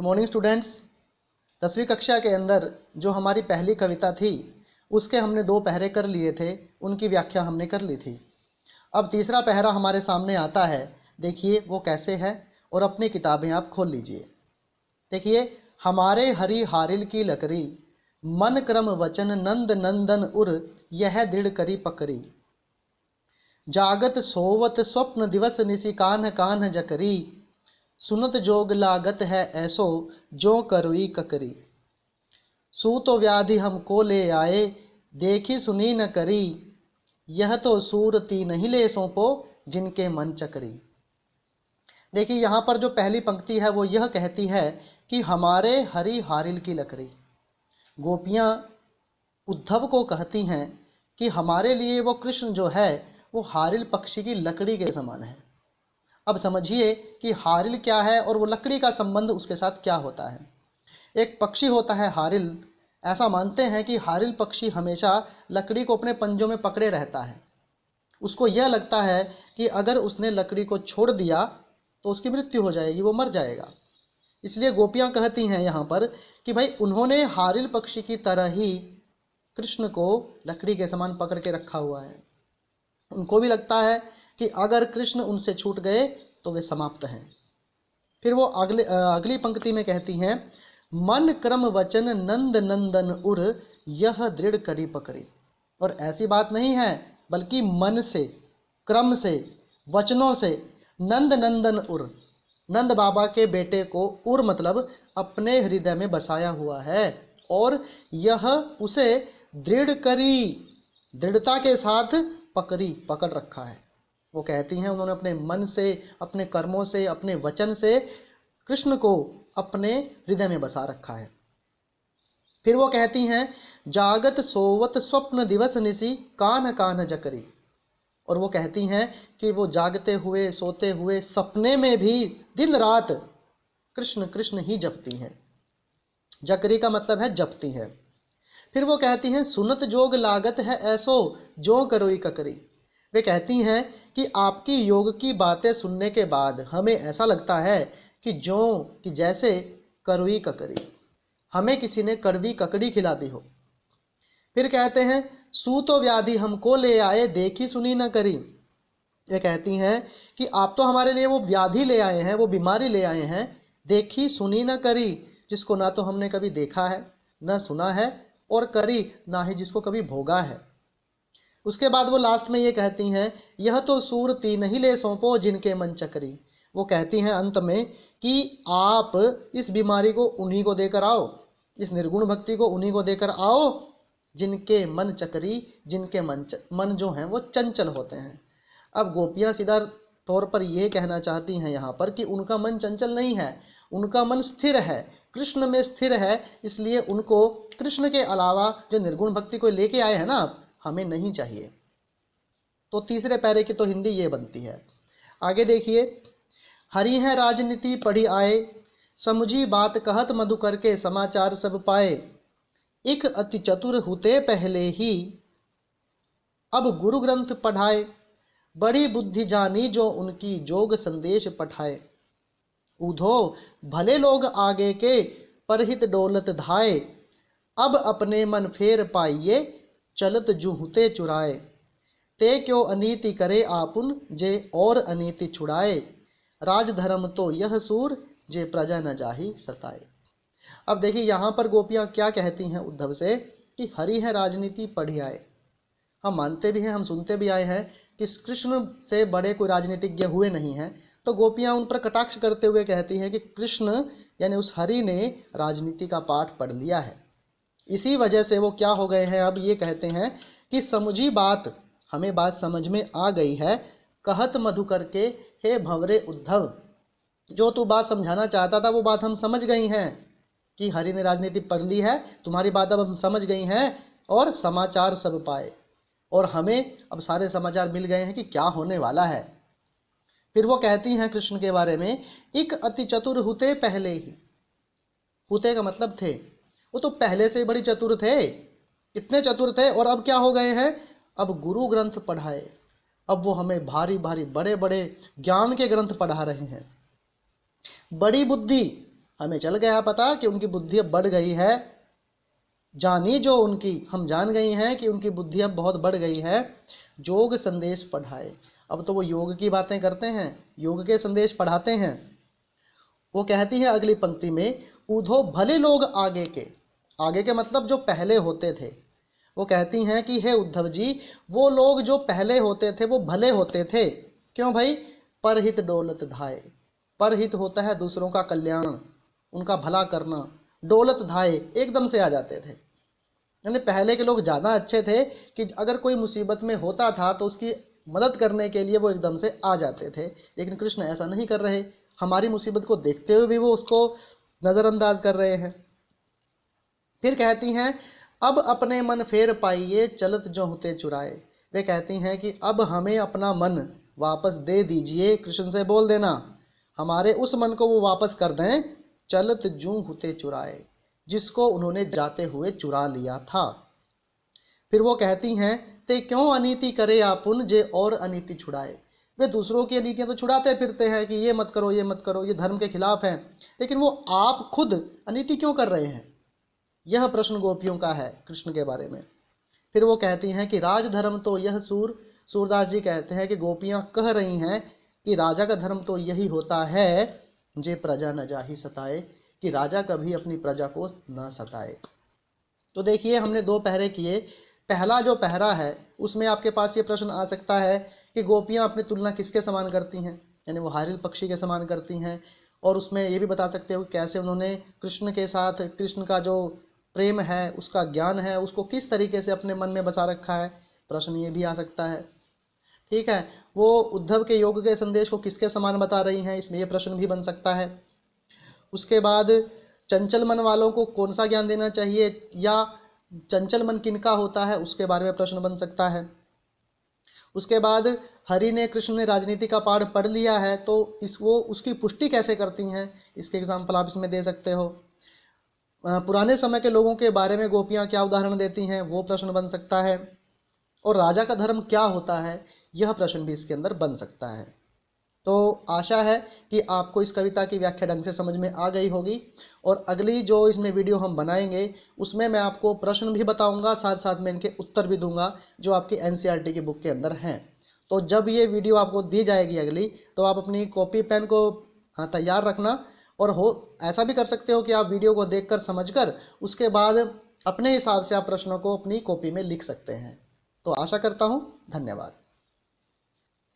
Good morning students. 10वीं कक्षा के अंदर जो हमारी पहली कविता थी उसके हमने 2 पहरे कर लिए थे, उनकी व्याख्या हमने कर ली थी। अब तीसरा पहरा हमारे सामने आता है, देखिए वो कैसे है और अपनी किताबें आप खोल लीजिए। देखिए, हमारे हरि हारिल की लकड़ी, मन क्रम वचन नंद नंदन उर, यह दृढ़ करी पकड़ी। जागत सोवत स्वप्न दिवस निसी कान्ह कान्ह जकरी, सुनत जोग लागत है ऐसो जो करुई ककरी। सू तो व्याधि हमको ले आए, देखी सुनी न करी, यह तो सूरती नहीं ले सौंपो जिनके मन चकरी। देखिए, यहाँ पर जो पहली पंक्ति है वो यह कहती है कि हमारे हरि हारिल की लकड़ी। गोपियाँ उद्धव को कहती हैं कि हमारे लिए वो कृष्ण जो है वो हारिल पक्षी की लकड़ी के समान है। अब समझिए कि हारिल क्या है और वो लकड़ी का संबंध उसके साथ क्या होता है। एक पक्षी होता है हारिल, ऐसा मानते हैं कि हारिल पक्षी हमेशा लकड़ी को अपने पंजों में पकड़े रहता है। उसको यह लगता है कि अगर उसने लकड़ी को छोड़ दिया तो उसकी मृत्यु हो जाएगी, वो मर जाएगा। इसलिए गोपियाँ कहती हैं यहाँ पर कि भाई उन्होंने हारिल पक्षी की तरह ही कृष्ण को लकड़ी के समान पकड़ के रखा हुआ है। उनको भी लगता है कि अगर कृष्ण उनसे छूट गए तो वे समाप्त हैं। फिर वो अगली पंक्ति में कहती हैं, मन क्रम वचन नंद नंदन उर, यह दृढ़ करी पकड़ी। और ऐसी बात नहीं है, बल्कि मन से, क्रम से, वचनों से नंद नंदन उर, नंद बाबा के बेटे को उर मतलब अपने हृदय में बसाया हुआ है और यह उसे दृढ़ करी, दृढ़ता के साथ पकड़ी, पकड़ रखा है। वो कहती हैं उन्होंने अपने मन से, अपने कर्मों से, अपने वचन से कृष्ण को अपने हृदय में बसा रखा है। फिर वो कहती हैं, जागत सोवत स्वप्न दिवस निसी कान्ह कान्ह जकरी। और वो कहती हैं कि वो जागते हुए, सोते हुए, सपने में भी दिन रात कृष्ण कृष्ण ही जपती हैं। जकरी का मतलब है जपती हैं। फिर वो कहती हैं, सुनत जोग लागत है ऐसो जो करोई ककरी। वे कहती हैं कि आपकी योग की बातें सुनने के बाद हमें ऐसा लगता है कि जैसे करुई ककड़ी, हमें किसी ने कड़वी ककड़ी खिला दी हो। फिर कहते हैं, सू तो व्याधि हमको ले आए, देखी सुनी न करी। ये कहती हैं कि आप तो हमारे लिए वो व्याधि ले आए हैं, वो बीमारी ले आए हैं, देखी सुनी न करी, जिसको ना तो हमने कभी देखा है, न सुना है, और करी ना ही जिसको कभी भोगा है। उसके बाद वो लास्ट में ये कहती हैं, यह तो सूरती नहीं ले सौंपो जिनके मन चकरी। वो कहती हैं अंत में कि आप इस बीमारी को उन्हीं को देकर आओ, इस निर्गुण भक्ति को उन्हीं को देकर आओ जिनके मन चकरी, जिनके मन जो हैं वो चंचल होते हैं। अब गोपियाँ सीधा तौर पर यह कहना चाहती हैं यहाँ पर कि उनका मन चंचल नहीं है, उनका मन स्थिर है, कृष्ण में स्थिर है। इसलिए उनको कृष्ण के अलावा जो निर्गुण भक्ति को लेके आए हैं ना, हमें नहीं चाहिए। तो तीसरे पैरे की तो हिंदी ये बनती है। आगे देखिए, हरि है राजनीति पढ़ी आए, समझी बात कहत मधुकर के समाचार सब पाए। एक अति चतुर हुते पहले ही, अब गुरु ग्रंथ पढ़ाए। बड़ी बुद्धि जानी जो उनकी जोग संदेश पठाए। उधो भले लोग आगे के, परहित डोलत धाए। अब अपने मन फेर पाइये, चलत जूहते चुराए। ते क्यों अनीति करे आपुन, जे और अनीति छुड़ाए। राजधर्म तो यह सूर, जे प्रजा न जाही सताए। अब देखिए, यहाँ पर गोपियाँ क्या कहती हैं उद्धव से कि हरि है राजनीति पढ़ी आए। हम मानते भी हैं, हम सुनते भी आए हैं कि कृष्ण से बड़े कोई राजनीतिज्ञ हुए नहीं हैं। तो गोपियाँ उन पर कटाक्ष करते हुए कहती हैं कि कृष्ण यानी उस हरि ने राजनीति का पाठ पढ़ लिया है। इसी वजह से वो क्या हो गए हैं, अब ये कहते हैं कि समझी बात, हमें बात समझ में आ गई है। कहत मधुकर के, हे भंवरे उद्धव, जो तू बात समझाना चाहता था वो बात हम समझ गई हैं कि हरि ने राजनीति पढ़ ली है, तुम्हारी बात अब हम समझ गई हैं और समाचार सब पाए। और हमें अब सारे समाचार मिल गए हैं कि क्या होने वाला है। फिर वो कहती हैं कृष्ण के बारे में, एक अति चतुर हुते पहले ही। हुते का मतलब थे, वो तो पहले से ही बड़ी चतुर थे, इतने चतुर थे और अब क्या हो गए हैं, अब गुरु ग्रंथ पढ़ाए। अब वो हमें भारी भारी बड़े बड़े ज्ञान के ग्रंथ पढ़ा रहे हैं। बड़ी बुद्धि, हमें चल गया पता कि उनकी बुद्धि अब बढ़ गई है, जानी जो उनकी, हम जान गई हैं कि उनकी बुद्धि अब बहुत बढ़ गई है। योग संदेश पढ़ाए, अब तो वो योग की बातें करते हैं, योग के संदेश पढ़ाते हैं। वो कहती है अगली पंक्ति में, ऊधो भले लोग आगे के, आगे के मतलब जो पहले होते थे। वो कहती हैं कि हे उद्धव जी, वो लोग जो पहले होते थे वो भले होते थे। क्यों भाई? परहित डोलत धाये, परहित होता है दूसरों का कल्याण, उनका भला करना, डोलत धाये एकदम से आ जाते थे। यानी पहले के लोग ज़्यादा अच्छे थे कि अगर कोई मुसीबत में होता था तो उसकी मदद करने के लिए वो एकदम से आ जाते थे, लेकिन कृष्ण ऐसा नहीं कर रहे। हमारी मुसीबत को देखते हुए भी वो उसको नज़रअंदाज कर रहे हैं। फिर कहती हैं, अब अपने मन फेर पाइए, चलत जो होते चुराए। वे कहती हैं कि अब हमें अपना मन वापस दे दीजिए, कृष्ण से बोल देना हमारे उस मन को वो वापस कर दें, चलत जूं होते चुराए, जिसको उन्होंने जाते हुए चुरा लिया था। फिर वो कहती हैं, ते क्यों अनीति करे आपुन, जे और अनीति छुड़ाए। वे दूसरों की अनीतियां तो छुड़ाते फिरते हैं कि ये मत करो, ये मत करो, ये धर्म के खिलाफ है, लेकिन वो आप खुद अनीति क्यों कर रहे हैं? यह प्रश्न गोपियों का है कृष्ण के बारे में। फिर वो कहती हैं कि राजधर्म तो यह सूरदास जी कहते हैं कि गोपियां कह रही हैं कि राजा का धर्म तो यही होता है, जे प्रजा न जाहि सताए, कि राजा कभी अपनी प्रजा को न सताए। तो देखिए हमने दो पहरे किए। पहला जो पहरा है उसमें आपके पास ये प्रश्न आ सकता है कि गोपियां अपनी तुलना किसके समान करती हैं, यानी वो हारिल पक्षी के समान करती हैं। और उसमें ये भी बता सकते हो कैसे उन्होंने कृष्ण के साथ, कृष्ण का जो प्रेम है, उसका ज्ञान है, उसको किस तरीके से अपने मन में बसा रखा है। प्रश्न ये भी आ सकता है। ठीक है, वो उद्धव के योग के संदेश को किसके समान बता रही हैं, इसमें ये प्रश्न भी बन सकता है। उसके बाद चंचल मन वालों को कौन सा ज्ञान देना चाहिए, या चंचल मन किनका होता है, उसके बारे में प्रश्न बन सकता है। उसके बाद हरि ने, कृष्ण ने राजनीति का पाठ पढ़ लिया है तो वो उसकी पुष्टि कैसे करती हैं, इसके एग्जाम्पल आप इसमें दे सकते हो। पुराने समय के लोगों के बारे में गोपियां क्या उदाहरण देती हैं, वो प्रश्न बन सकता है। और राजा का धर्म क्या होता है, यह प्रश्न भी इसके अंदर बन सकता है। तो आशा है कि आपको इस कविता की व्याख्या ढंग से समझ में आ गई होगी। और अगली जो इसमें वीडियो हम बनाएंगे उसमें मैं आपको प्रश्न भी बताऊंगा, साथ साथ में इनके उत्तर भी दूंगा जो आपकी एनसीईआरटी की बुक के अंदर हैं। तो जब ये वीडियो आपको दी जाएगी अगली, तो आप अपनी कॉपी पेन को तैयार रखना। और हो ऐसा भी कर सकते हो कि आप वीडियो को देखकर समझकर उसके बाद अपने हिसाब से आप प्रश्नों को अपनी कॉपी में लिख सकते हैं। तो आशा करता हूँ, धन्यवाद।